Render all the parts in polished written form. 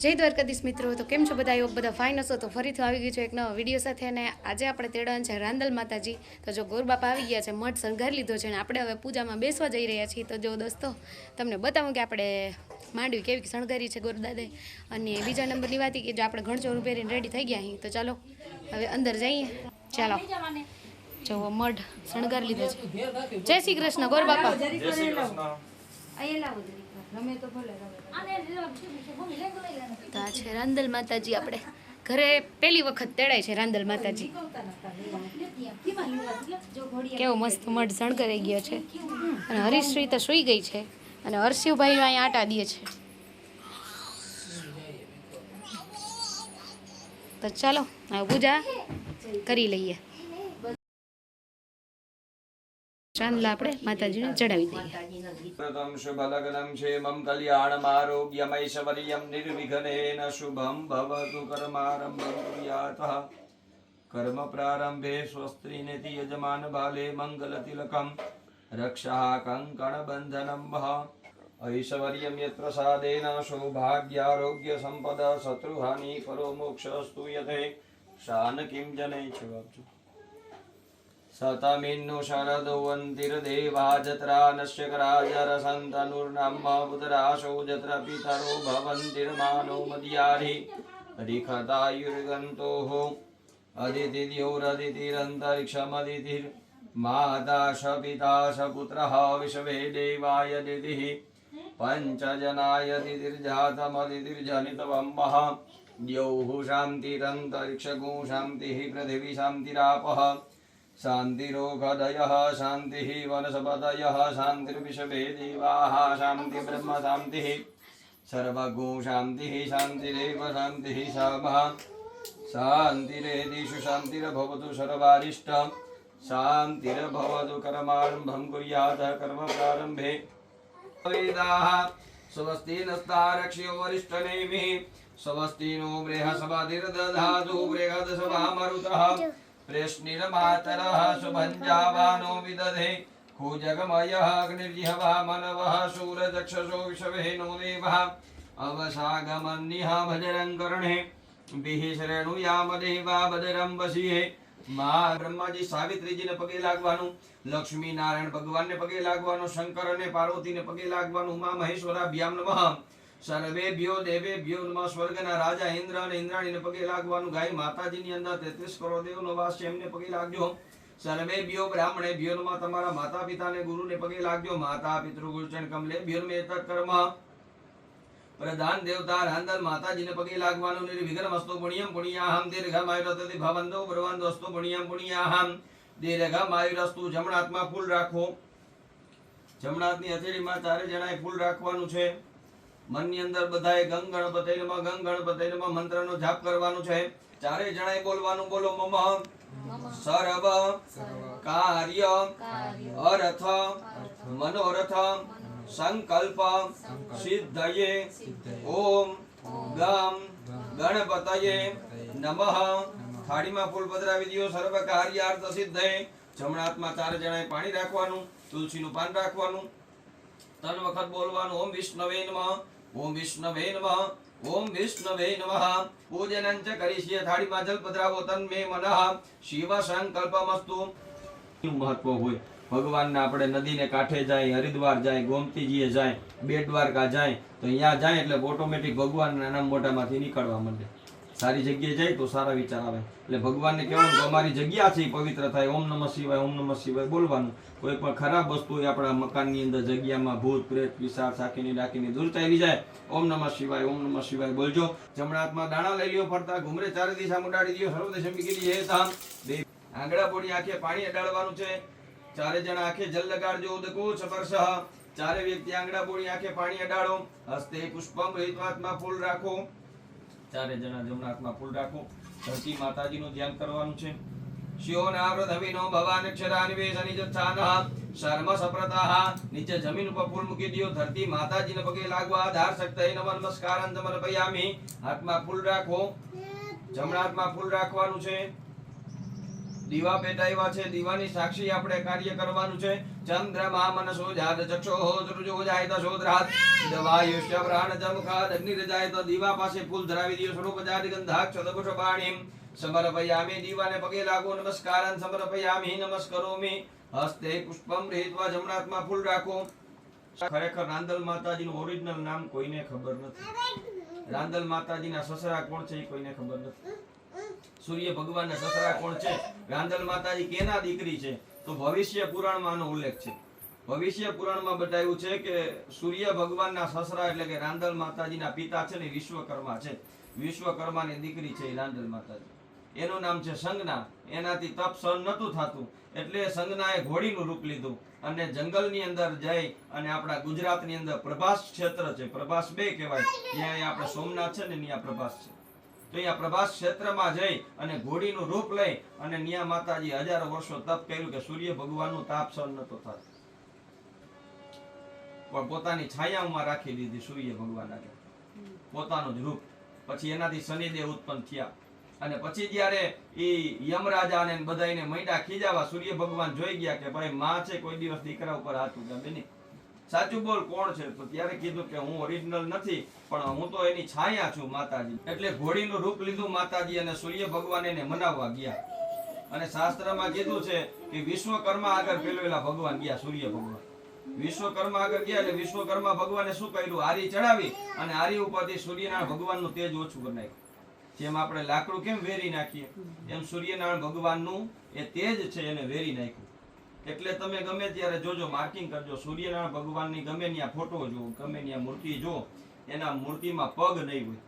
જય દ્વારકાધીશ મિત્રો, તો કેમ છો બધા? આઈ હોપ બધા ફાઇન હશો. તો ફરીથી આવી ગઈ છે એક નવા વિડીયો સાથે, અને આજે આપણે તેડવાનું છે રાંદલ માતાજી. તો જો ગોરબાપા આવી ગયા છે, મઠ શણગાર લીધો છે, અને આપણે હવે પૂજામાં બેસવા જઈ રહ્યા છીએ. તો જો દોસ્તો, તમને બતાવું કે આપણે માંડવી કેવી શણગારી છે ગોરદાદે. અને બીજા નંબરની વાત કે જો આપણે ઘણચોરું પહેરીને રેડી થઈ ગયા છીએ. તો ચાલો હવે અંદર જઈએ. ચાલો જો મઢ શણગાર લીધો છે. જય શ્રી કૃષ્ણ ગોરબાપા. જય શ્રી કૃષ્ણ. તો આ છે રાંદલ માતાજી. આપણે ઘરે પહેલી વખત તેડાય છે રાંદલ માતાજી. કેવો મસ્ત મઢ શણગારાઈ ગયો છે. અને હરીશ્રી તો સૂઈ ગઈ છે, અને હર્ષિવભાઈ અહીંયા આટા દે છે. તો ચાલો હવે પૂજા કરી લઈએ. ચાંદલા આપણે માતાજીને ચડાવી દઈએ. પ્રથમ શુભ લગ્નમ ક્ષેમં કલ્યાણમ આરોગ્યમૈશ્વર્યમ નિર્વિઘ્નેન શુભમ ભવતુ કર્મારંભં કુર્યાતઃ કર્મ પ્રારંભે સ્વસ્ત્રીનેતિ યજમાન બાલે મંગલ તિલકમ રક્ષા કંકણ બંધનમ વહ ઐશ્વર્યમ યત પ્રસાદેન સૌભાગ્યારોગ્ય સંપદ શત્રુહાનિ પરો મોક્ષસ્તુ યતે શાન કિમ જને છવાબજો સતમિન્નુ શરદોવંતિર્દેવા જત્રા નશ્યકરાય રસંતનુર્નામ પુતરાશો જત્ર પિતરો ભવંતિર્માનો મદ્યારી રિખતાયુર્ગંતોઃ અદિતિર્યોરદિતિરંતરિક્ષમદિતિર માતા શ પિતા શ પુત્રઃ વિશ્વે દેવાય દિતિઃ પંચજનાય દિતિર્જાતમદિતિર્જનિતવં મહ દ્યૌઃ શાંતિરંતરિક્ષગો શાંતિઃ પૃથિવી શાંતિરાપઃ शांतिरोगदयः शांतिः वनस्पतयः शांतिर्विश्वे देवाः शांति ब्रह्म शांतिः सर्वगो शांतिः शांतिरेव शांतिः शामः शांतिरेदिषु शांतिर्भवतु सर्वारिष्ट शांतिर्भवतु कर्मारम्भं कुर्यात् कर्म प्रारम्भे वेदाः स्वस्ति नस्तारक्ष्यो वरिष्ठनेमिः स्वस्ति नो बृहस्पतिर्दधातु बृहत्सभामरुतः प्रेष्णिर्मातरः शुभञ्जावानो विदधे खूजगमयः अग्निर्जिह्वा मनवः शूरचक्षुषो विश्वे नो देवः अवसागमन्निः भजरं कर्णे बिः श्रेणुयाम देवा भद्रं वसीहे મા બ્રહ્માજી સાવિત્રીજીને પગે લાગવાનું, લક્ષ્મી નારાયણ ભગવાનને પગે લાગવાનું, શંકર અને પાર્વતીને પગે લાગવાનું, ઉમા મહેશ્વરાભ્યામ નમઃ સર્વેભ્યો દેવેભ્યો નમઃ. સ્વર્ગના રાજા ઇન્દ્ર અને ઇન્દ્રાણીને પગે લાગવાનું. ગાય માતાજીની અંદર 33 કરોડ દેવનો વાસ છે, એમને પગે લાગજો. સર્વેભ્યો બ્રાહ્મણેભ્યો નમઃ. તમારા માતા પિતાને ગુરુને પગે લાગજો. માતા પિતૃ ગુરુચરણ કમલેભ્યો નમઃ. એતત્ કર્મ પ્રધાન દેવતા રાંદલ માતાજીને પગે લાગવાનું. નિર્વિઘ્નમસ્તુ પુણ્યમ પુણ્યાહમ દીર્ઘમાયુરસ્તુ ભવંતો બ્રવંતોસ્તુ પુણ્યમ પુણ્યાહમ દીર્ઘમાયુરસ્તુ. જમણા હાથમાં ફૂલ રાખો. જમણા હાથની હથેળીમાં ચારે જણાએ ફૂલ રાખવાનું છે. મનની અંદર બધાએ ગંગ ગણપતય નમઃ મંત્રનો જાપ કરવાનો છે. ચારે જણાએ બોલવાનું. બોલો મમ સર્વ કાર્ય અર્થ મનોરથ સંકલ્પ સિદ્ધયે ઓમ ગમ ગણપતયે નમઃ. થાળીમાં ફૂલ પધરાવી દો. સર્વ કાર્યાર્થ સિદ્ધયે. જમણા હાથમાં ચારે જણાએ પાણી રાખવાનું. તુલસીનું પાન રાખવાનું. 3 વખત બોલવાનું. ઓમ વિષ્ણવે નમઃ, ઓમ વિષ્ણવે નમઃ, ઓમ વિષ્ણવે નમઃ. પૂજનં ચ કરીષ્યે. થાળીમાં જલ પધરાવો. તન્મે મનઃ શિવ સંકલ્પમસ્તુ. મહત્વ હોય. ભગવાનના આપણે નદીને કાંઠે જાય, હરિદ્વાર જાય, ગોમતીજીએ જાય, બેટ દ્વારકા જાય, તો અહીંયા જાય એટલે ઓટોમેટિક ભગવાનના નાના મોઢામાંથી નીકળવા માંડે. સારી જગ્યાએ જાય તો સારા વિચાર આવે. એટલે ભગવાનને કહેવાનું કે અમારી જગ્યા છે એ પવિત્ર થાય. ઓમ નમઃ શિવાય, ઓમ નમઃ શિવાય બોલવાનું. કોઈ પણ ખરાબ વસ્તુ આપણા મકાનની અંદર જગ્યામાં ભૂત પ્રેત પિશાચ સાકીની ડાકીની દૂર ચાલી જાય. ઓમ નમઃ શિવાય, ઓમ નમઃ શિવાય બોલજો. જમણા હાથમાં દાણા લઈ લ્યો. ફરતા ઘુમરે ચારે દિશા મુડાડી દો. સર્વદેશ મિકી હે તામ. આંગળા બોડી આંખે પાણી અડાડવાનું છે. ચારે જણા આંખે જલ લગાડજો. ઉદકો સ્પર્શઃ. ચારે વ્યક્તિ આંગળા બોડી આંખે પાણી અડાડો. હસ્તે પુષ્પમ રહિતવાત્મા ફૂલ રાખો. ચારે જણા જમણા હાથમાં ફૂલ રાખો. ધરતી માતાજીનું ધ્યાન કરવાનું છે. શિવનાવ્રધવિનો ભવાનક્ષરાનિવેશનિ જચ્છાનઃ શર્મ સપ્રતાઃ. નીચે જમીન ઉપર ફૂલ મૂકી દો. ધરતી માતાજીને પગે લાગવા. ધાર શક્તય નમઃ નમસ્કારં સમર્પયામિ. હાથમાં ફૂલ રાખો. જમણા હાથમાં ફૂલ રાખવાનું છે. દીવા પેટાવ્યા છે, દીવાની સાક્ષી આપણે કાર્ય કરવાનું છે. ચંદ્રમા મનસો જાત ચક્ષોહો ધ્રુજો જાયત શોદ્રાત દવાયુષ્ય પ્રાણ ચમખાદ અગ્નિરજાયત. દીવા પાસે ફૂલ ધરાવી દિયો. સ્વરૂપ જાતિ ગંધાક્ષત પુષ્પાણીમ સમર્પયામિ. દીવાને પગે લાગો. નમસ્કારં સમર્પયામિ. નમસ્કરોમિ. હસ્તે પુષ્પમ ગૃહીત્વા. જમણાથમાં ફૂલ રાખો. ખરેખર રાંદલ માતાજીનું ઓરિજિનલ નામ કોઈને ખબર નથી. રાંદલ માતાજીના સસરા કોણ છે એ કોઈને ખબર નથી. સૂર્ય ભગવાનના સસરા કોણ છે? રાંદલ માતાજી કેના દીકરી છે? તો ભવિષ્ય પુરાણમાં આનો ઉલ્લેખ છે. ભવિષ્ય પુરાણમાં બતાવ્યું છે કે સૂર્ય ભગવાનના સસરા એટલે કે રાંદલ માતાજીના પિતા છે ને વિશ્વકર્મા છે. વિશ્વકર્માની દીકરી છે એ રાંદલ માતાજી. એનું નામ છે સંજ્ઞા. એનાથી તપ સહન નતું થતું એટલે સંજ્ઞાએ ઘોડીનું રૂપ લીધું અને જંગલની અંદર જઈ અને આપણા ગુજરાતની અંદર પ્રભાસ ક્ષેત્ર છે, પ્રભાસ 2 કહેવાય, ત્યાં આપણે સોમનાથ છે ને ત્યાં પ્રભાસ છે. તો અહીંયા પ્રભાસ ક્ષેત્રમાં જઈ અને ઘોડીનું રૂપ લઈ અને ન્યા માતાજી હજારો વર્ષો તપ કર્યું કે સૂર્ય ભગવાનનું તાપ સહન નતો થતો, પણ પોતાની છાયામાં રાખી લીધી સૂર્ય ભગવાન આગળ પોતાનું જ રૂપ. પછી એનાથી શનિદેવ ઉત્પન્ન થયા અને પછી જ્યારે ઈ યમરાજાને બધાઈને મૈડા ખીજાવા, સૂર્ય ભગવાન જોઈ ગયા કે ભાઈ માં છે કોઈ દિવસ દીકરા ઉપર હાથ ઉગામે નહીં, સાચું બોલ કોણ છે? તો ત્યારે કીધું કે હું ઓરિજિનલ નથી પણ હું તો એની છાયા છું માતાજી. એટલે ઘોડીનું રૂપ લીધું માતાજી અને સૂર્ય ભગવાન એને મનાવવા ગયા. અને શાસ્ત્રમાં કીધું છે કે વિશ્વકર્મા આગળ પેલા ભગવાન ગયા. સૂર્ય ભગવાન વિશ્વકર્મા આગળ ગયા એટલે વિશ્વકર્મા ભગવાને શું કર્યું? આરી ચડાવી અને આરી ઉપરથી સૂર્યનારાયણ ભગવાનનું તેજ ઓછું કરી નાખ્યું. જેમ આપણે લાકડું કેમ વેરી નાખીએ એમ સૂર્યનારાયણ ભગવાનનું એ તેજ છે એને વેરી નાખ્યું. એટલે તમે ગમે ત્યારે જોજો, માર્કિંગ કરજો, સૂર્યનારાયણ ભગવાનની ગમે ત્યાં ફોટો જો, ગમે ત્યાં મૂર્તિ જો, એના મૂર્તિમાં પગ નહીં હોય.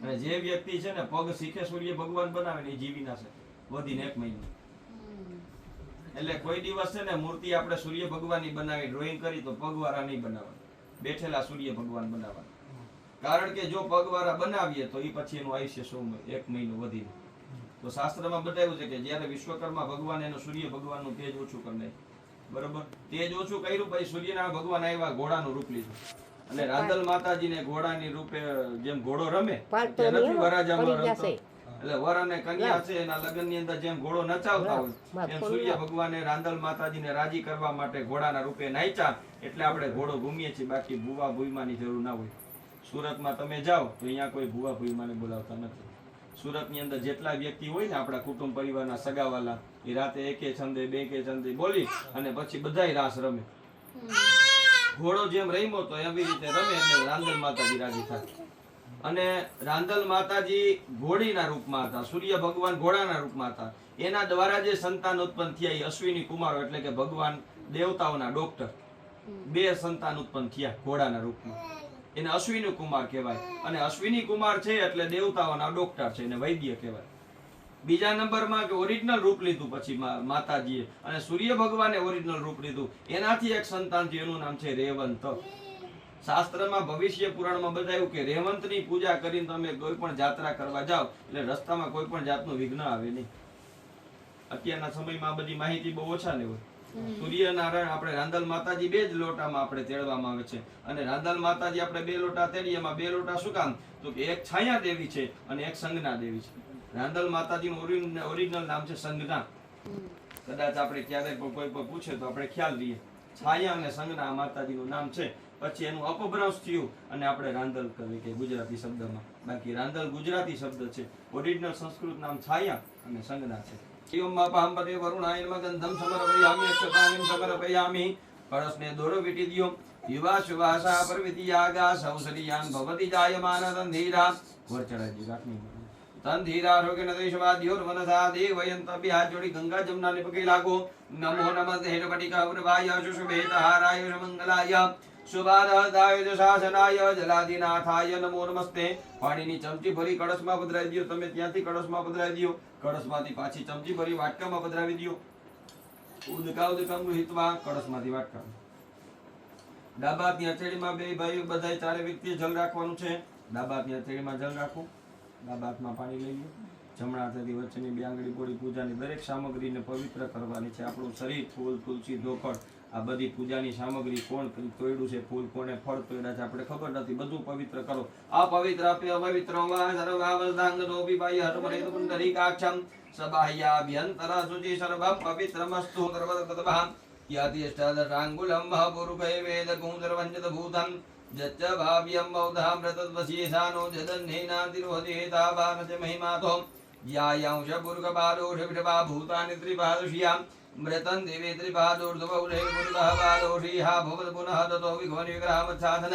અને જે વ્યક્તિ છે ને પગ શીખે સૂર્ય ભગવાન બનાવે ને એ જીવી ના શકે વધીને 1 મહિનો. એટલે કોઈ દિવસ છે ને મૂર્તિ આપણે સૂર્ય ભગવાનની બનાવી ડ્રોઈંગ કરી તો પગવાળા નહીં બનાવવા, બેઠેલા સૂર્ય ભગવાન બનાવવા. કારણ કે જો પગવાળા બનાવીએ તો એ પછી એનું આયુષ્ય 1 મહિનો વધીને. તો શાસ્ત્રમાં બતાવ્યું છે કે જ્યારે વિશ્વકર્મા ભગવાન એનું સૂર્ય ભગવાનનું તેજ ઓછું કરી નાખ્યું, બરોબર, તેજ ઓછું કર્યું પછી સૂર્યનારાયણ ભગવાન આવ્યા, ઘોડાનું રૂપ લીધું અને રાંદલ માતાજીને ઘોડાની રૂપે જેમ ઘોડો રમે નથી વરાજામાં રમતો, એટલે વર અને કન્યા છે એના લગ્નની અંદર જેમ ઘોડો નચાવતા હોય એમ સૂર્ય ભગવાને રાંદલ માતાજીને રાજી કરવા માટે ઘોડાના રૂપે નાચ્યા. એટલે આપણે ઘોડો ઘૂમીએ છીએ, બાકી ભૂવા ભૂઈમાની જરૂર ના હોય. સુરતમાં તમે જાઓ તો અહીંયા કોઈ ભૂવા ભૂઈમાને બોલાવતા નથી. સુરતની અંદર જેટલા વ્યક્તિ હોય ને આપણા કુટુંબ પરિવારના સગાવાલા એ રાતે 1 છંદે 2 છંદે બોલી અને પછી બધાય રાસ રમે. ઘોડો જેમ રમ્યો તો એવી રીતે રમે એટલે રાંદલ માતાજી રાજી થાય. અને રાંદલ માતાજી ઘોડીના રૂપમાં હતા, સૂર્ય ભગવાન ઘોડાના રૂપમાં હતા. એના દ્વારા જે સંતાન ઉત્પન્ન થયા એ અશ્વિની કુમારો એટલે કે ભગવાન દેવતાઓના ડોક્ટર. 2 સંતાન ઉત્પન્ન થયા ઘોડાના રૂપમાં, એને અશ્વિની કુમાર કહેવાય. અને અશ્વિની કુમાર છે એટલે દેવતાઓના ડોક્ટર છે, એને વૈદ્ય કહેવાય. બીજા નંબરમાં કે ઓરિજિનલ રૂપ લીધું પછી માતાજીએ અને સૂર્ય ભગવાને ઓરિજિનલ રૂપ લીધું. એનાથી એક સંતાન છે, એનું નામ છે રેવંત. શાસ્ત્રમાં ભવિષ્ય પુરાણમાં બતાવ્યું કે રેવંતની પૂજા કરીને તમે કોઈ પણ જાત્રા કરવા જાઓ એટલે રસ્તામાં કોઈ પણ જાતનું વિઘ્ન આવે નહીં. અત્યારના સમયમાં આ બધી માહિતી બહુ ઓછા ને હોય. સૂર્યનારાયણ આપણે રાંદલ માતાજી 2 જ લોટામાં આપણે તેડવામાં આવે છે અને રાંદલ માતાજી આપણે 2 લોટા તેડીએ. એમાં 2 લોટા શું કામ? તો કે એક છાયા દેવી છે અને એક સંજ્ઞા દેવી છે. રાંદલ માતાજીનું ઓરિજિનલ નામ છે સંજ્ઞા. કદાચ આપણે ક્યારેય કોઈ પણ પૂછે તો આપણે ખ્યાલ રહીએ. છાયા અને સંજ્ઞા માતાજીનું નામ છે. પછી એનું અપભ્રંશ થયું અને આપણે રાંદલ કહીએ કે ગુજરાતી શબ્દમાં. બાકી રાંદલ ગુજરાતી શબ્દ છે, ઓરિજિનલ સંસ્કૃત નામ છાયા અને સંજ્ઞા છે. પાહંપતે વરુણાય નમઃ ગંધમ સમર્પયામિ અક્ષતાનિમ સમર્પયામિ. કળશને દોરો વીટી દ્યો. યુવા શુભાસા પરવિતિયાગા સૌસરિયાન ભવતિ જાયમાન તંધીરા. વર ચડાજી રાખની તંધીરા રોગેન દેશવાદ્યોર વનસા દેવયંતભ્ય. હાથ જોડી ગંગા જમનાને પગે લાગો. નમો નમઃ હેરપટિકા ઉર્વાય શુભેતહારાય મંગલાય શુભાદાય શાસનાય જલાદિનાથાય નમો નમસ્તે. પાણીની ચમચી ભરી કળશમાં પધરાવી દો. તમે ત્યાંથી કળશમાં પધરાવી દો. કળશમાંથી પાછી ચમચી ભરી વાટકામાં પધરાવી દો. ઉદકમ ગૃહીત્વા. કળશમાંથી વાટકામાં. ડાબા હાથની હથેળીમાં 2 ભાઈઓ બધાય 4 વ્યક્તિએ જલ રાખવાનું છે. ડાબા હાથની હથેળીમાં જલ રાખો. ડાબા હાથમાં પાણી લઈ લો. જમણા હાથેથી વચ્ચેની 2 આંગળી બોળી પૂજાની દરેક સામગ્રીને પવિત્ર કરવાની છે. આપણું શરીર, ફૂલ, તુલસી, ધોકડ આ બધી પૂજાની સામગ્રી કોણ તોડ્યું છે, ફૂલ કોને ફળ તોડ્યા છે આપણે ખબર નથી. બધું પવિત્ર કરો. અપવિત્ર અપવિત્ર વા સર્વાવધાંગનો વિવાય હરમરે પુંડરીકાક્ષમ સબાહ્યાભ્યંતર શુચિ સર્વં પવિત્રમસ્તુ સર્વતતઃ યાતિષ્ઠાંગુલમ મહાપુરુષે વેદ ગુંદરવંજત ભૂતં જચ્ચ ભાવ્યમ બૌધામ રતદ્વશેષાનો જદન્નેનાતિરોધેતાવાનચ મહિમાતો યાયાંશ પુરુષપાદોષ વિષભા ભૂતાનિ ત્રિપાદોષિયામ મૃતં દેવે ત્રિપાદોર્ધવૌરે પુરુષપાદોષિહા ભવત પુનઃ તતો વિઘ્ન વિગ્રહમચ્છાસન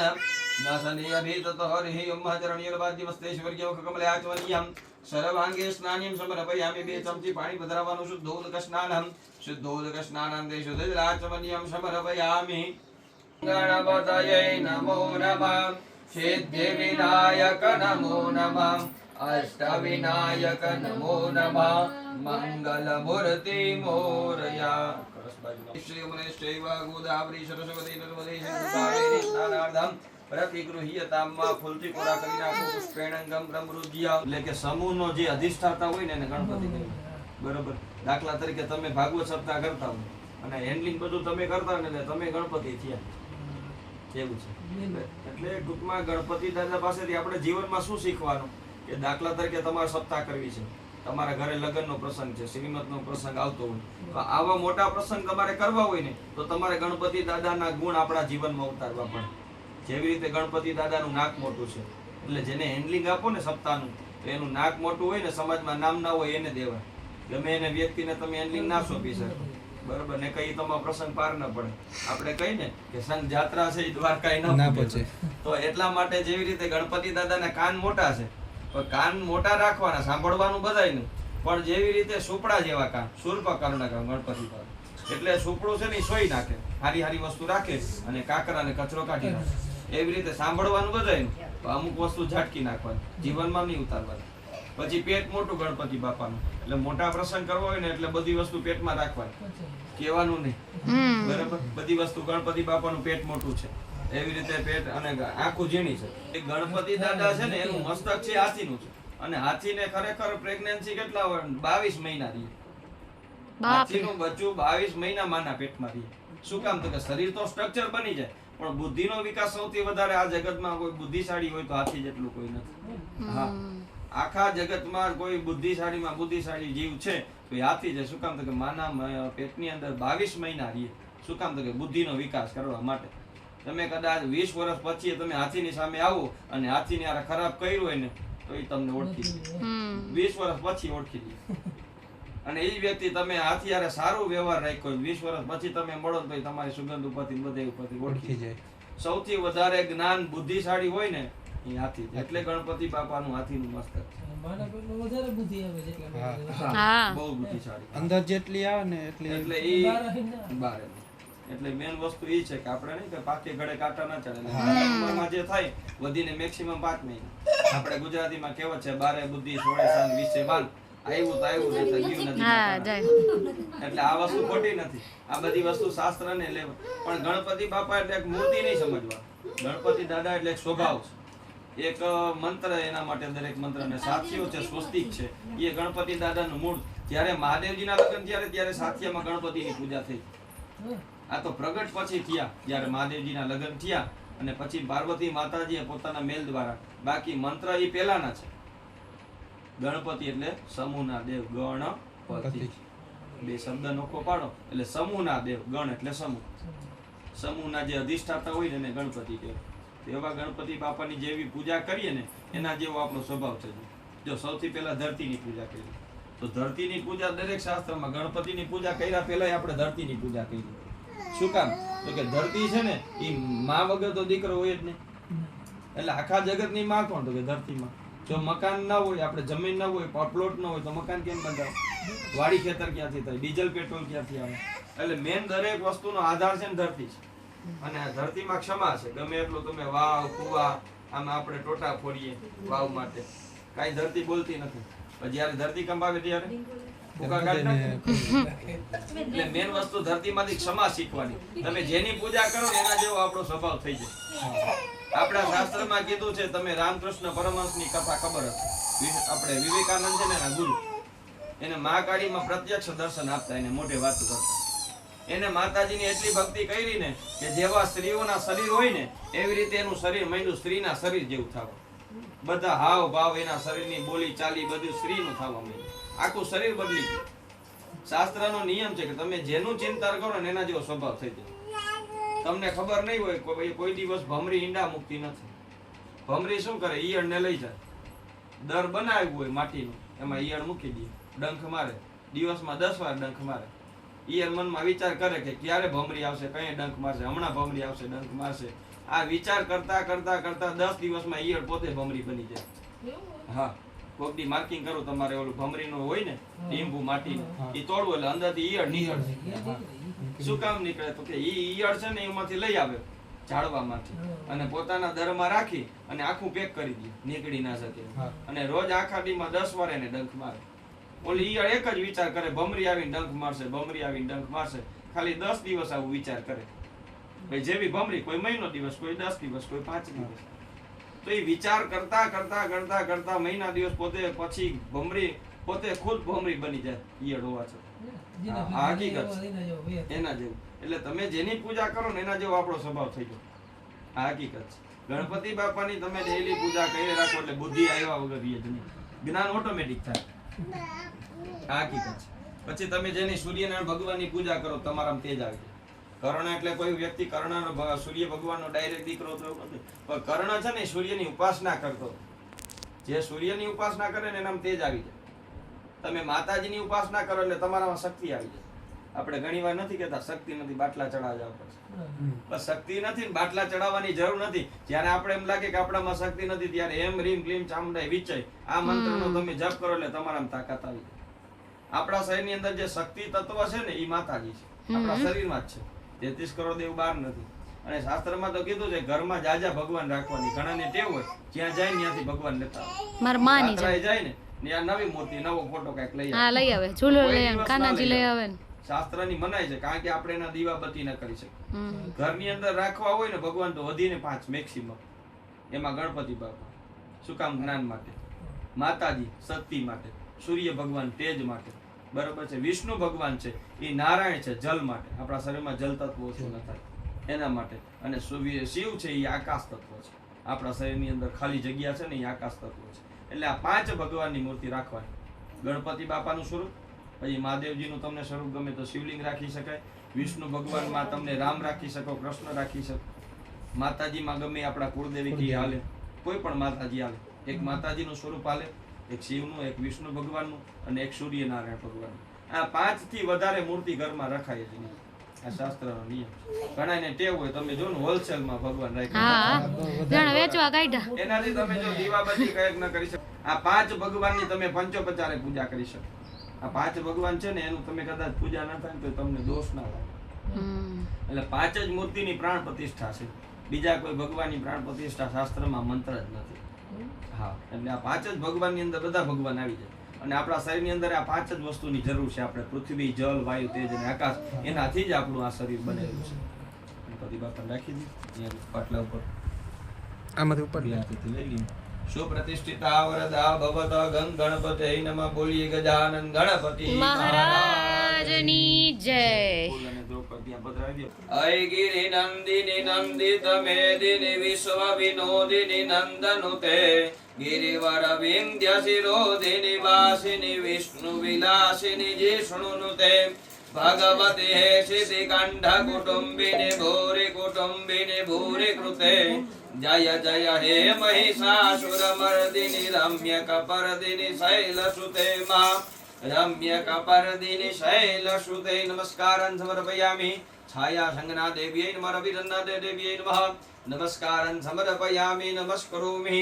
ન સને અભિતતો હરિ યમચરણ્યર્વાદ્યમસ્તેશ્વર્યો કમલયાચવનિયમ સર્વાંગે સ્નાનિમ સમર્પયામિ. 2 ચમચી પાણી પધરાવવાનું. શુદ્ધોદક સ્નાનમ શુદ્ધોદક સ્નાનમ તે શુદ્ધરાચમનિયમ સમર્પયામિ. ગણપતયે નમો નમઃ. સિદ્ધિ વિનાયક નમો નમઃ. અષ્ટવિનાયક નમો નમઃ. મંગલ મૂર્તિ મોરયા. શ્રી મનેશ્ચૈવ ગોદાવરી સરસ્વતી નર્મદે સિંધુ સ્નાનાર્થમ પ્રતિગૃહ્યતામાં ફૂલથી કોરા કરી નાખો. પુષ્પેણંગમ બ્રહ્મરુજ્ય. એટલે કે સમૂહનો જે અધિષ્ઠાતા હોય ને એને ગણપતિ કહેવાય. બરોબર. દાખલા તરીકે તમે ભાગવત સપ્તાહ કરતા હોય અને હેન્ડલિંગ બધું તમે કરતા હોય ને તમે ગણપતિ થયા એવું છે. એટલે ટૂંકમાં ગણપતિ દાદા પાસેથી આપણે જીવનમાં શું શીખવાનું કે દાખલા તરીકે તમારે સપ્તાહ કરવી છે, તમારા ઘરે લગ્નનો પ્રસંગ છે, શ્રીમતનો પ્રસંગ આવતો હોય તો આવા મોટા પ્રસંગ તમારે કરવા હોય ને તો તમારે ગણપતિ દાદાના ગુણ આપણા જીવનમાં ઉતારવા પડે. જેવી રીતે ગણપતિ દાદાનું નાક મોટું છે એટલે જેને હેન્ડલિંગ આપો ને સપ્તાહનું તો એનું નાક મોટું હોય ને સમાજમાં નામ ના હોય એને દેવાય. ગમે એને વ્યક્તિને તમે હેન્ડલિંગ ના સોંપી શકો. બરોબર ને કઈ તમારો પ્રસંગ પાર ન પડે. આપણે કહીએ ને કે સંઘ જાત્રા છે એ દ્વારકાય ન પહોંચે. તો એટલા માટે જેવી રીતે ગણપતિ દાદાના કાન મોટા છે તો કાન મોટા રાખવાના, સાંભળવાનું બધાય નહીં, પણ જેવી રીતે સુપડા જેવા કાન, શૂર્પકર્ણ કાન ગણપતિ દાદા. એટલે સુપડું છે ને સોઈ નાખે, હારી હારી વસ્તુ રાખે અને કાકરાને કચરો કાઢી નાખે. એવી રીતે સાંભળવાનું બધાય તો અમુક વસ્તુ ઝાટકી નાખવાની, જીવનમાં નહીં ઉતારવાની. પછી પેટ મોટું ગણપતિ બાપાનું એટલે મોટા પ્રસંગ કરવો હોય ને એટલે બધી વસ્તુ પેટમાં રાખવાની, કહેવાનું નહીં. બરાબર. બધી વસ્તુ ગણપતિ બાપાનું પેટ મોટું છે એવી રીતે પેટ અને આંખું ઝીણી છે. એ ગણપતિ દાદા છે ને એનું મસ્તક છે હાથીનું છે અને હાથીને ખરેખર પ્રેગ્નન્સી કેટલા હોય 22 મહિના રહી. હાથીનું બચ્ચું 22 મહિના માના પેટમાં રહી. શું કામ? તો કે શરીર તો સ્ટ્રક્ચર બની જાય પણ બુદ્ધિનો વિકાસ સૌથી વધારે આ જગતમાં કોઈ બુદ્ધિશાળી હોય તો હાથી જેટલું કોઈ નથી. હા, આખા જગતમાં કોઈ બુદ્ધિશાળી જીવ છે તો એ હાથી છે. શું કામ? તો કે માના પેટની અંદર 22 મહિના રહીએ. શું કામ? તો કે બુદ્ધિનો વિકાસ કરવા માટે. તમે કદાચ 20 વર્ષ પછી તમે હાથીની સામે આવો અને હાથીને યાર ખરાબ કર્યું હોય ને તો એ તમને ઓળખી લે. 20 વર્ષ પછી ઓળખી લે. અને એ જ વ્યક્તિ તમે હાથી યારે સારો વ્યવહાર રાખ્યો 20 વર્ષ પછી તમે મળો તો તમારી સુગંધ ઉપરથી બધે ઉપરથી ઓળખી જાય. સૌથી વધારે જ્ઞાન બુદ્ધિશાળી હોય ને એ હાથી. એટલે ગણપતિ બાપાનું હાથીનું મસ્તક છે. બહુ બુદ્ધિશાળી. અંદર જેટલી આવે ને એટલે એ બારે. એટલે મેન વસ્તુ એ છે કે આપણે નહીં કે પાકે ગળે કાંટા ના ચડે. ઉંમરમાં જે થાય વધીને મેક્સિમમ 5 મહિના. આપણે ગુજરાતીમાં કહેવત છે 12 બુદ્ધિ 16 શાન 20 બાલ. આવ્યું તો આવ્યું નહીં તો ગયું નથી. એટલે આ વસ્તુ ખોટી નથી. આ બધી વસ્તુ શાસ્ત્રને લેવા. પણ ગણપતિ બાપા એટલે એક મૂર્તિ નહીં સમજવા. ગણપતિ દાદા એટલે એક સ્વભાવ છે, એક મંત્ર. એના માટે દરેક મંત્રને સાથીઓ છે, સ્વસ્તિક છે. એ ગણપતિ દાદાનું મૂળ. જ્યારે મહાદેવજીના લગ્ન ત્યારે સાથિયામાં ગણપતિની પૂજા થઈ. આ તો પ્રગટ પછી થયા જ્યારે મહાદેવજીના લગ્ન થયા અને પછી પાર્વતી માતાજીએ પોતાના મેલ દ્વારા. બાકી મંત્ર એ પહેલાના છે. ગણપતિ એટલે સમૂહના દેવ. ગણપતિ 2 શબ્દ નોખો પાડો એટલે સમૂહના દેવ. ગણ એટલે સમૂહ. સમૂહના જે અધિષ્ઠાતા હોય ને એને ગણપતિ કહેવાય. એવા ગણપતિ બાપાની જેવી પૂજા કરીએ ને એના જેવો આપણો સ્વભાવ છે. જો સૌથી પહેલા ધરતીની પૂજા કરી તો ધરતીની પૂજા દરેક શાસ્ત્રમાં. ગણપતિની પૂજા કર્યા પહેલા આપણે ધરતીની પૂજા કરી. શું કામ? તો કે ધરતી છે ને એ માં વગર તો દીકરો હોય જ નહીં. એટલે આખા જગતની માં કોણ? તો કે ધરતીમાં. જો મકાન ના હોય, આપણે જમીન ના હોય, પ્લોટ ના હોય તો મકાન કેમ બંધાય? વાડી ખેતર ક્યાંથી થાય? ડીઝલ પેટ્રોલ ક્યાંથી આવે? એટલે મેન દરેક વસ્તુનો આધાર છે ને ધરતી છે. અને આ ધરતીમાં ક્ષમા છે. ગમે એટલું તમે વાવ કુવા આમાં આપણે ટોટા ફોડીએ વાવ માટે, કાંઈ ધરતી બોલતી નથી. પણ જ્યારે ધરતી કંપાવે ત્યારે એટલે મેન વસ્તુ ધરતીમાંથી ક્ષમા શીખવાની. તમે જેની પૂજા કરો ને એના જેવો આપણો સ્વભાવ થઈ જાય. આપણા શાસ્ત્રમાં કીધું છે, તમે રામકૃષ્ણ પરમહંસની કથા ખબર હશે. આપણે વિવેકાનંદ છે ને એના ગુરુ, એને મહાકાળીમાં પ્રત્યક્ષ દર્શન આપતા, એને મોઢે વાતો કરતા. એને માતાજીની એટલી ભક્તિ કરી ને કે જેવા સ્ત્રીઓના શરીર હોય ને એવી રીતે એનું શરીર માંડ્યું સ્ત્રીના શરીર જેવું થવા. બધા હાવ ભાવ એના શરીરની બોલી ચાલી બધું સ્ત્રીનું થવા માંડ્યું. આખું શરીર બદલી ગયું. શાસ્ત્રનો નિયમ છે કે તમે જેનું ચિંતન કરો ને એના જેવો સ્વભાવ થઈ જાય. તમને ખબર નહીં હોય કોઈ દિવસ ભમરી ઈંડા મૂકતી નથી. ભમરી શું કરે? ઈયળને લઈ જાય. દર બનાવ્યું હોય માટીનું, એમાં ઈયળ મૂકી દે, ડંખ મારે. દિવસમાં 10 વાર ડંખ મારે. ઈયળ મનમાં વિચાર કરે કે ક્યારે ભમરી આવશે, કઈ ડંખ મારશે, હમણાં ભમરી આવશે, ડંખ મારશે. આ વિચાર કરતા કરતા કરતા 10 દિવસમાં ઈયળ પોતે ભમરી બની જાય. હા, કોક દી માર્કિંગ કરું તમારે ઓલું ભમરીનું હોય ને લીંબુ માટીનું, ઈ તોડવું એટલે અંદરથી ઈયળ નીકળે. શું કામ નીકળે? તો કે ઈ ઈયળ છે ને એમાંથી લઈ આવે ઝાડવામાંથી અને પોતાના દરમાં રાખી અને આખું પેક કરી દે, નીકળી ના શકે. અને રોજ આખા દીમાં 10 વાર એને ડંખ મારે. ઓલી ઈયળ એક જ વિચાર કરે, ભમરી આવીને ડંખ મારશે, ભમરી આવીને ડંખ મારશે. ખાલી 10 દિવસ આવું વિચાર કરે. ભાઈ જેવી ભમરી, કોઈ મહિનો દિવસ, કોઈ 10 દિવસ, કોઈ 5 દિવસ. તો એ વિચાર કરતા કરતા કરતા કરતા મહિના દિવસ પોતે પછી ભમરી પોતે ખુદ ભમરી બની જાય ઈયળ હોવા છતાં. આ હકીકત છે એના જેવું. એટલે તમે જેની પૂજા કરો ને એના જેવો આપણો સ્વભાવ થઈ ગયો. આ હકીકત છે. ગણપતિ બાપાની તમે ડેઈલી પૂજા કરી રાખો એટલે બુદ્ધિ આવ્યા વગર રહે જ નહીં. જ્ઞાન ઓટોમેટિક થાય. આ હકીકત છે. પછી તમે જેની સૂર્યનારાયણ ભગવાનની પૂજા કરો તમારામાં તેજ આવી જાય. કર્ણ એટલે કોઈ વ્યક્તિ કર્ણનો સૂર્ય ભગવાનનો ડાયરેક્ટ દીકરો થયો નથી, પણ કર્ણ છે ને સૂર્યની ઉપાસના કરતો. જે સૂર્યની ઉપાસના કરે ને એનામાં તેજ આવી જાય. તમે માતાજીની ઉપાસના કરો એટલે તમારામાં શક્તિ આવી જાય. આપણે ઘણીવાર નથી કહેતા શક્તિ નથી, બાટલા ચડાવવા પડશે. બસ શક્તિ નથી ને બાટલા ચડાવવાની જરૂર નથી. જ્યારે આપણે એમ લાગે કે આપણામાં શક્તિ નથી ત્યારે એમ રીમ ક્લીમ ચામુંડાઈ વિચય આ મંત્રનો તમે જપ કરો એટલે તમારામાં તાકાત આવી જાય. આપણા શરીરની અંદર જે શક્તિ તત્વ છે ને એ માતાજી છે, આપણા શરીરમાં જ છે. 33 કરોડ દેવ બહાર નથી. અને શાસ્ત્રમાં તો કીધું છે ઘરમાં જાજા ભગવાન રાખવાની. ઘણાને ટેવ હોય જ્યાં જાય ત્યાંથી ભગવાન લેતા આવે. માર માની જાય ને ત્યાં નવી મૂર્તિ નવો ફોટો કઈક લઈ આવે. હા લઈ આવે, ઝૂલો લઈ આવે, કાનાજી લઈ આવે ને. શાસ્ત્રની મનાય છે કારણ કે આપણે એના દીવાબત્તી ન કરી શકીએ. ઘરની અંદર રાખવા હોય ને ભગવાન તો વધીને 5 મેક્સિમમ. એમાં ગણપતિ બાપા શું કામ? જ્ઞાન માટે. માતાજી શક્તિ માટે. સૂર્ય ભગવાન તેજ માટે. બરોબર છે. વિષ્ણુ ભગવાન છે એ નારાયણ છે જલ માટે. આપણા શરીરમાં જલ તત્વ ઓછું ન થાય એના માટે. અને શિવ છે એ આકાશ તત્વ છે. આપણા શરીરની અંદર ખાલી જગ્યા છે ને એ આકાશ તત્વ છે. એટલે આ 5 ભગવાનની મૂર્તિ રાખવાની. ગણપતિ બાપાનું સ્વરૂપ, પછી મહાદેવજીનું તમને સ્વરૂપ ગમે તો શિવલિંગ રાખી શકાય. વિષ્ણુ ભગવાનમાં તમને રામ રાખી શકો, કૃષ્ણ રાખી શકો. માતાજીમાં ગમે આપણા કુળદેવી કી હાલે, કોઈ પણ માતાજી હાલે. એક માતાજીનું સ્વરૂપ હાલે, એક શિવનું, એક વિષ્ણુ ભગવાનનું અને એક સૂર્યનારાયણ ભગવાનનું. આ 5 થી વધારે મૂર્તિ ઘરમાં રખાય જ નહીં. આ શાસ્ત્રનો નિયમ. ઘણાને ટેવ હોય તમે જો ને હોલસેલમાં ભગવાન રાખ્યા, વેચવા કાઢ્યા. એનાથી તમે જો દીવાબત્તી કઈક ન કરી શકો. આ 5 ભગવાનની તમે પંચોપચારે પૂજા કરી શકો. આ 5 ભગવાન છે ને એનું તમે કદાચ પૂજા ના થાય તો તમને દોષ ના લાગે. એટલે 5 જ મૂર્તિની પ્રાણ પ્રતિષ્ઠા છે. બીજા કોઈ ભગવાનની પ્રાણ પ્રતિષ્ઠા શાસ્ત્રમાં મંત્ર જ નથી. હા, એટલે આ 5 જ ભગવાનની અંદર બધા ભગવાન આવી જાય. અને આપણા શરીરની અંદર આ 5 જ વસ્તુની જરૂર છે. આપણે પૃથ્વી, જલ, વાયુ, તેજ અને આકાશ, એનાથી જ આપણું આ શરીર બનેલું છે. ગણપતિ બાપાને રાખી દીધું પાટલા ઉપર, આમાંથી ઉપર લઈ લઈએ. સુપ્રતિષ્ઠિતા વરદા ભવત ગણપતે નમઃ. બોલીએ ગજાનન ગણપતિ મહારાજની જય. અય ગિરિ નંદિની નંદિત મેદિની વિશ્વ વિનોદિની નંદનુતે ગિરિવર વિંધ્ય શિરોધિની વાસિની વિષ્ણુ વિલાસિની જીષ્ણુનુતે ભગવતે સિદ્ધિ કંઠ કુટુંબિની ભૂરી કૃતે જય જય હે મહિષાસુર મર્દિની રમ્ય કપર્દિની શૈલસુતે મા રમ્ય કપર્દિની શૈલસુતે. નમસ્કારં સમર્પયામિ છાયા સંગના દેવ્यै નમઃ રવિરન્ના દેવ્यै નમઃ. નમસ્કારં સમર્પયામિ નમસ્કરોમિ.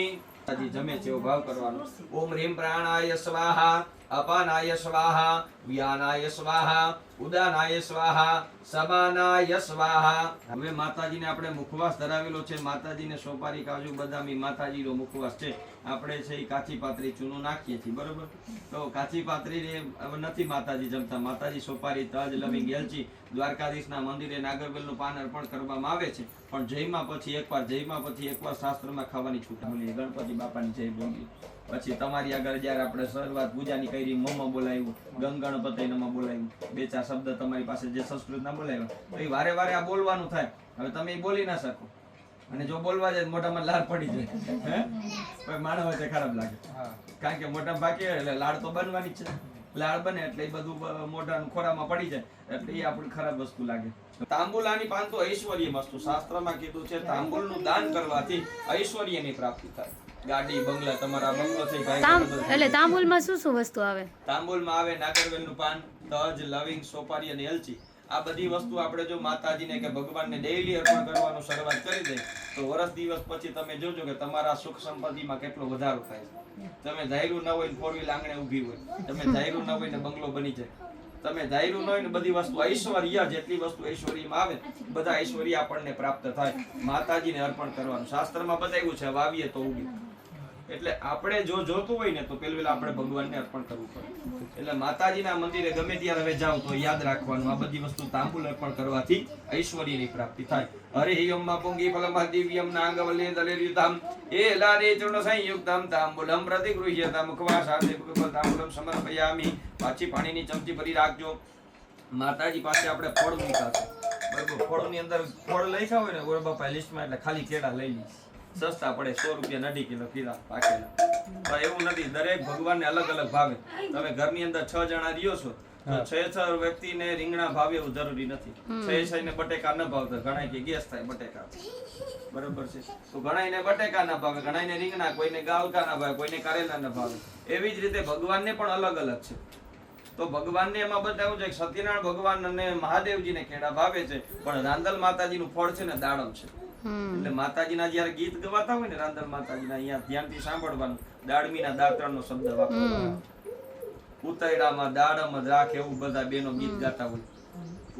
જમે છે એવો ભાવ કરવાનો. ઓમ રીમ પ્રાણાય સ્વાહા, અપાનાય સ્વાહા, વ્યાનાય સ્વાહા, ઉદાનાય સ્વાહા, સમાનાય સ્વાહા. હવે માતાજીને આપણે મુખવાસ ધરાવેલો છે. માતાજીને સોપારી, કાજુ, બદામી માતાજીનો મુખવાસ છે. આપણે છે એ કાચી પાતરી ચૂનો નાખીએ છીએ, બરોબર. તો કાચી પાતરી નથી માતાજી જમતા. માતાજી સોપારી, તજ, લવિંગ, એલચી દ્વારકાધીશના મંદિરે નાગરવેલનું પાન અર્પણ કરવામાં આવે છે. પણ જયમાં પછી એકવાર શાસ્ત્રમાં ખાવાની છૂટ મળી. ગણપતિ બાપાની જય બોલી પછી તમારી આગળ જયારે આપણે શરૂઆત પૂજાની કરી, મોમાં બોલાવ્યું, ગંગણપતય નમઃ બોલાવ્યું, બે ચાર શબ્દ તમારી પાસે જે સંસ્કૃતના બોલાવ્યા, તો એ વારે વારે આ બોલવાનું થાય. હવે તમે એ બોલી ના શકો, અને જો બોલવા જાય મોઢામાં લાળ પડી જાય, હે કોઈ માણસ વચ્ચે ખરાબ લાગે, કારણ કે મોઢામાં બાકી હોય એટલે લાળ તો બનવાની જ છે. લાળ બને એટલે એ બધું મોઢાના ખોરામાં પડી જાય, એટલે એ આપણી ખરાબ વસ્તુ લાગે. તાંબુલાની પાન તો ઐશ્વર્ય વસ્તુ, શાસ્ત્રમાં કીધું છે તાંબુલનું દાન કરવાથી ઐશ્વર્યની પ્રાપ્તિ થાય. ગાડી બંગલા, તમારા બંગલો છે એટલે તાંબુલમાં શું શું વસ્તુ આવે? તાંબુલમાં આવે નાગરવેલનું પાન, તજ, લવિંગ, સોપારી અને એલચી. આ બધી વસ્તુ આપણે જો માતાજીને કે ભગવાનને ડેઈલી અર્પણ કરવાનું શરૂઆત કરી દે તો વર્ષ દિવસ પછી તમે જોજો કે તમારા સુખ સંપત્તિમાં કેટલો વધારો થાય છે. તમે ધાર્યું ન હોય ને 4 વ્હીલ આંગણે ઊભી હોય, તમે ધાર્યું ન હોય ને બંગલો બની જાય, તમે ધાર્યું ન હોય ને બધી વસ્તુ ઐશ્વર્ય, જેટલી વસ્તુ ઐશ્વર્યમાં આવે બધા ઐશ્વર્ય આપણને પ્રાપ્ત થાય. માતાજીને અર્પણ કરવાનું શાસ્ત્રમાં બતાવ્યું છે, વાવીએ તો ઉગે. એટલે આપણે જો જોતું હોય ને તો પેલું આપણે ભગવાનને અર્પણ કરવું પડે. એટલે માતાજીના મંદિરે ગમે ત્યારે હવે જાવ તો યાદ રાખવાનું, આ બધી વસ્તુ તાંબુલ અર્પણ કરવાથી ઐશ્વર્યની પ્રાપ્તિ થાય. હરે યમ્મા પુંગી ફલમ દિવ્યમ નાંગવલે દલેર્યુતામ એ લારે ચૂર્ણ સંયુક્તમ તાંબુલમ પ્રતિગૃહ્યતા મુખવાસાદે ભગવત તાંબુલમ સમર્પયામિ. પાછી પાણીની ચમચી ભરી રાખજો. માતાજી પાસે આપણે ફળ મૂક્યા છે, બરાબર. ફળની અંદર ફળ લખ્યા હોય ને ગોળ બાપા લિસ્ટમાં, એટલે ખાલી કેળા લઈ લી, સસ્તા પડે, 100 રૂપિયા 1.5 કિલો કીધા પાકેલા. પણ એવું નથી, દરેક ભગવાનને અલગ અલગ ભાવે. તમે ઘરની અંદર 6 જણા રહ્યો છો તો 6 વ્યક્તિને રીંગણા ભાવે એવું જરૂરી નથી. 6 ને બટેકા ન ભાવતા, ઘણા કે ગેસ થાય બટેકા, બરોબર છે. તો ઘણાને બટેકા ના ભાવે, ઘણાને રીંગણા, કોઈને ગાલકા ના ભાવે, કોઈને કારેલા ના ભાવે. એવી જ રીતે ભગવાનને પણ અલગ અલગ છે. તો ભગવાનને એમાં બતાવ્યું છે કે સત્યનારાયણ ભગવાન અને મહાદેવજીને કેળા ભાવે છે, પણ રાંદલ માતાજીનું ફળ છે ને દાડમ છે. એટલે માતાજીના જયારે ગીત ગવાતા હોય ને રાંદલ માતાજીના, અહીંયા ધ્યાનથી સાંભળવાનું. દાડમીના દાત્રણનો શબ્દ વાપરવાનો. ઉતૈરામાં દાડમ જ રાખ, એવું બધા બેનો ગીત ગાતા હોય.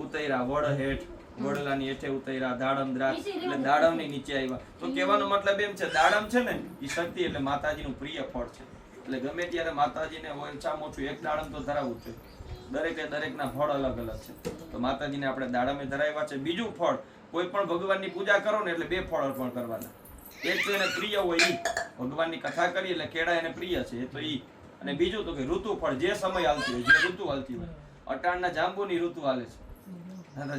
ઉતૈરા વડ હેઠ, વડલાની હેઠે ઉતૈરા, દાડમ દ્રાક્ષ, એટલે દાડમની નીચે આવ્યા. તો કહેવાનો મતલબ એમ છે, દાડમ છે ને એ શક્તિ, એટલે માતાજીનું પ્રિય ફળ છે. એટલે ગમે ત્યારે માતાજીને ઓછામાં ઓછું એક દાડમ તો ધરાવવું છે. દરેકના ફળ અલગ અલગ છે, તો માતાજીને આપણે દાડમે ધરાવ્યા છે. બીજું ફળ, કોઈ પણ ભગવાનની પૂજા કરો ને એટલે 2 ફળ અર્પણ કરવાના. એક તો એને પ્રિય હોય ઈ, ભગવાનની કથા કરી એટલે કેળા એને પ્રિય છે, એ તો ઈ. અને બીજું તો કે ઋતુ ફળ, જે સમય હાલતી હોય, જે ઋતુ હાલતી હોય. અટાણના જાંબુની ઋતુ હાલે છે,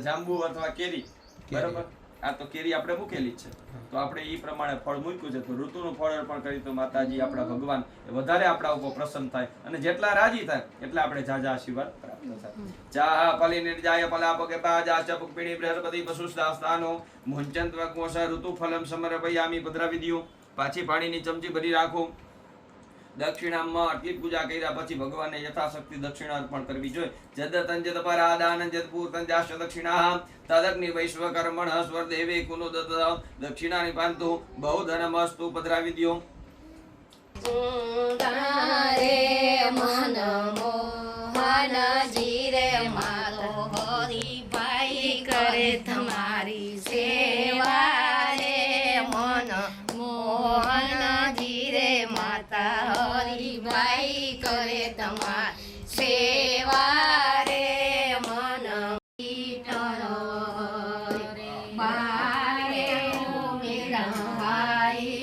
જાંબુ અથવા કેરી, બરાબર. આ તો કેરી આપણે મૂકેલી જ છે, તો આપણે ઈ પ્રમાણે ફળ મૂક્યું છે. તો ઋતુનું ફળ અર્પણ કરી તો માતાજી આપણા ભગવાન વધારે આપણા ઉપર પ્રસન્ન થાય, અને જેટલા રાજી થાય એટલે આપણે જાજા આશીર્વાદ પ્રાપ્ત થાય. ચા પલી નિર્જાય પલાપકે પાજા ચપક પીણી બૃહસ્પતિ પશુસ્તાસ્તાનો મુંચંત વગોષ ઋતુ ફલમ સમર્પયામિ. પધરાવી દ્યો. પાછી પાણીની ચમચી ભરી રાખો. દક્ષિણામાં આટલી પૂજા કર્યા પછી ભગવાનને યથાશક્તિ દક્ષિણા અર્પણ કરવી જોઈએ. જદતં જદ પરાદાન જદ પૂર્તં જાશ્ચ દક્ષિણા તદગ્નિ વૈશ્વકર્મણ સ્વર દેવે કુનો દત. દક્ષિણાની પાંતુ બહુ ધનમસ્તુ. પધરાવી દ્યો. તારે મન મોહન જીરે મારો હરિભાઈ કરે તમારી સેવા રે. મન મોહન જીરે માતા હરિભાઈ કરે તમારી સેવા રે. મન બારે મેળાઈ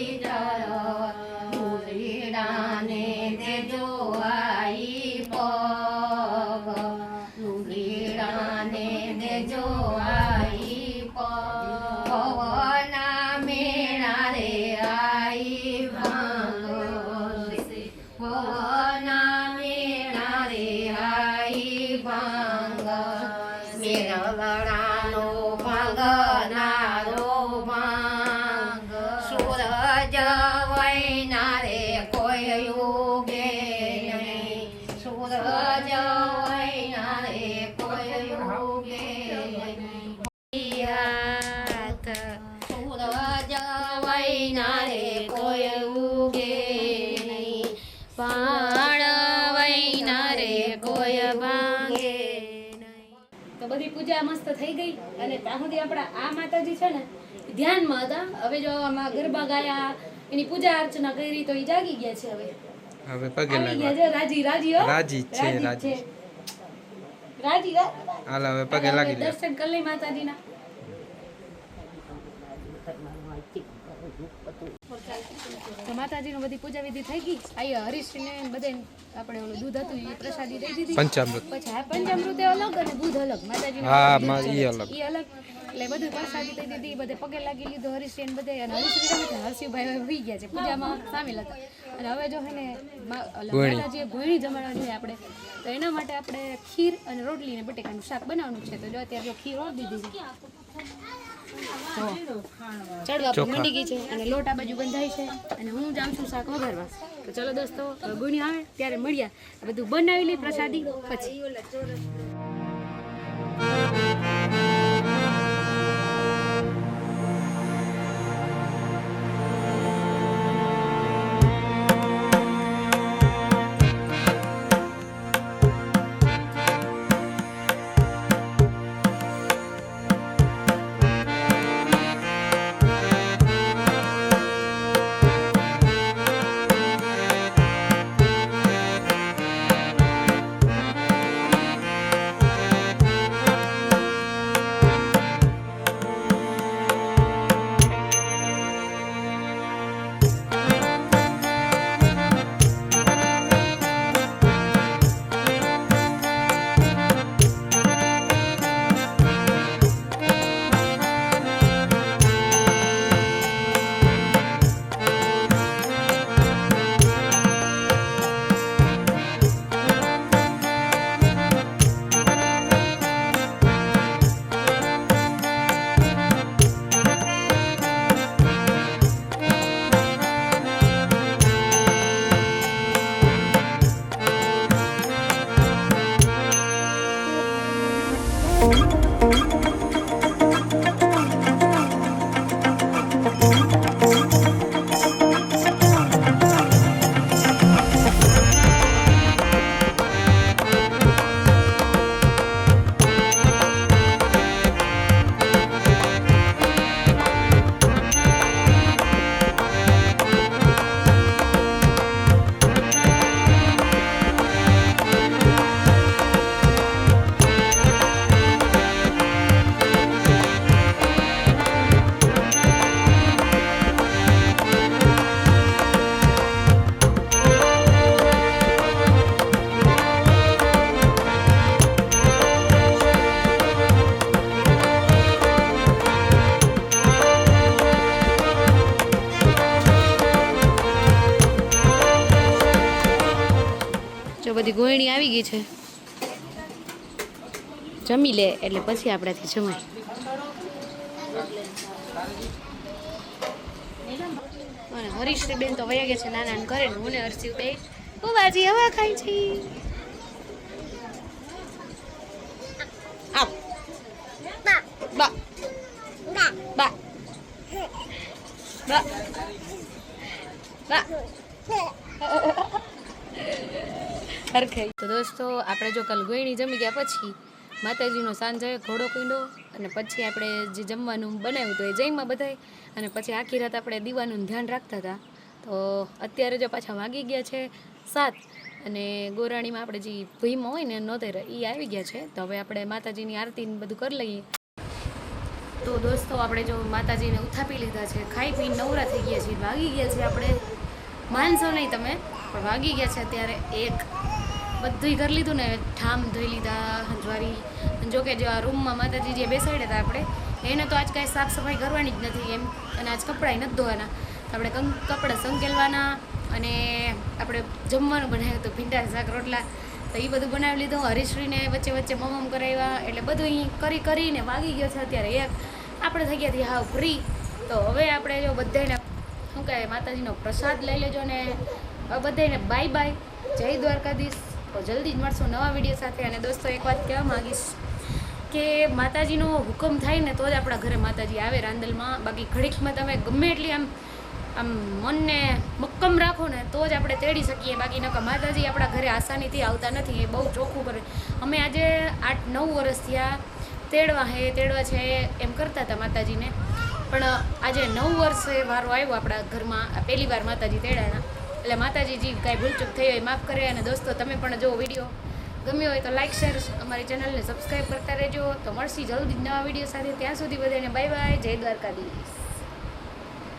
લુગડાને દેજો આઈ પગ. લુગડાને દેજો આઈ પગ. પવના મેળા રે આઈ ભાંગ. પવના મેળા રે આઈ ભાંગ. મેળવડાનો ભાંગનારો ભાંગ. સૂરજ વૈના રે કોઈ ઉગે નહીં. સૂરજ વૈના રે કોઈ ઉગે નહીં. સૂરજ વૈના રે કોઈ ઉગે નહીં. પાણ વૈના રે કોઈ ભાંગે નહીં. તો બધી પૂજા મસ્ત થઈ ગઈ, અને ત્યાં સુધી આપણા આ માતાજી છે ને ધ્યાનમાં હતા. હવે જો આમાં ગરબા ગાયા, એની પૂજા અર્ચના કરી તો એ જાગી ગયા છે. હવે પગે આવી ગયા લાગવા. છે. રાજી રાજી હો, રાજી જ છે, રાજી. રાજી હાલ હવે પગે લાગી લે. દર્શન કરી લઈ માતાજીના. તો માતાજીનો બધી પૂજા વિધિ થઈ ગઈ. અહીંયા હરીશને બધે આપણે ઓલું દૂધ હતું એ પ્રસાદી દઈ દીધી. પંચામૃત. પછી આ પંચામૃત એ અલગ અને દૂધ અલગ. માતાજીનું હા, દૂધ ઈ ચડે. અલગ. ઈ અલગ. એટલે બધું પ્રસાદી દઈ દીધી, બધે પગે લાગી લીધો હરીશને બધે. અને હરીશભાઈ રમે છે, હર્ષિભાઈ હોઈ ગયા છે, પૂજામાં સામેલ હતા. અને હવે જો હે ને માતાજીએ ગોયણી જમાડવાની હોય આપણે, તો એના માટે આપણે ખીર અને રોટલી ને બટેકાનું શાક બનાવવાનું છે. તો જો અત્યારે જો ખીર ઓર દીધી છે, ચડવા પર મંડી ગઈ છે અને લોટ આ બાજુ બંધાય છે અને હું જાઉં છું શાક વઘારવા. તો ચલો દોસ્તો, ગુણી આવે ત્યારે મળ્યા. આ બધું બનાવી લઈ પ્રસાદી પછી. બધી ગોયણી આવી ગઈ છે, જમી લે એટલે પછી આપણાથી જમાય. અને હરીશની બેન તો વયા ગયા છે નાના ઘરે, હું ને હર્ષિવ બે બાજી હવા ખાય છે. આવ બા બા બા બા બા હરખાઈ. તો દોસ્તો, આપણે જો કાલ ગોયણી જમી ગયા પછી માતાજીનો સાંજે ઘોડો કીંડો અને પછી આપણે જે જમવાનું બનાવ્યું હતું એ જઈમાં બધાય. અને પછી આખી રાત આપણે દીવાનું ધ્યાન રાખતા હતા. તો અત્યારે જો પાછા વાગી ગયા છે 7 અને ગોરાણીમાં આપણે જે ભીમાં હોય ને નોતેર એ આવી ગયા છે. તો હવે આપણે માતાજીની આરતી બધું કરી લઈએ. તો દોસ્તો, આપણે જો માતાજીને ઉથાપી લીધા છે, ખાઈ પીને નવરા થઈ ગયા છીએ. વાગી ગયા છે, આપણે માનશો નહીં તમે, પણ વાગી ગયા છે અત્યારે 1. બધું કરી લીધું ને, ઠામ ધોઈ લીધા, હંજવારી. જોકે જો આ રૂમમાં માતાજી જે બેસાડ્યા હતા આપણે, એને તો આજ કાંઈ સાફ સફાઈ કરવાની જ નથી એમ, અને આજ કપડાં નથી ધોવાના. તો આપણે કપડાં સંકેલવાના અને આપણે જમવાનું બનાવ્યું હતું, ભીંડા શાક રોટલા. તો એ બધું બનાવી લીધું. હરીશ્રીને વચ્ચે વચ્ચે મમમ કરાવ્યા, એટલે બધું અહીં કરીને વાગી ગયો છે અત્યારે 1. આપણે થઈ ગયા હતી હાવ ફ્રી. તો હવે આપણે જો બધાને શું કહે માતાજીનો પ્રસાદ લઈ લેજો ને બધાને બાય બાય, જય દ્વારકાધીશ. તો જલ્દી જ મળશું નવા વિડીયો સાથે. અને દોસ્તો, એક વાત કહેવા માગીશ કે માતાજીનો હુકમ થાય ને તો જ આપણા ઘરે માતાજી આવે રાંદલમાં. બાકી ઘડીકમાં તમે ગમે એટલી આમ મનને મક્કમ રાખો ને તો જ આપણે તેડી શકીએ. બાકી નકર માતાજી આપણા ઘરે આસાનીથી આવતા નથી, એ બહુ ચોખ્ખું કરે. અમે આજે 8-9 વર્ષ થયા તેડવા છે એમ કરતા હતા માતાજીને, પણ આજે 9 વર્ષે વારો આવ્યો આપણા ઘરમાં, પહેલી વાર માતાજી તેડાના. એટલે માતાજીજી કાંઈ ભૂલચૂક થઈ હોય માફ કરે. અને દોસ્તો, તમે પણ જો વિડીયો ગમ્યો હોય તો લાઈક શેર અમારી ચેનલને સબસ્ક્રાઈબ કરતા રહેજો. તો મળશી જલ્દી નવા વિડીયો સાથે. ત્યાં સુધી બધાને બાય બાય, જય દ્વારકાધીશ.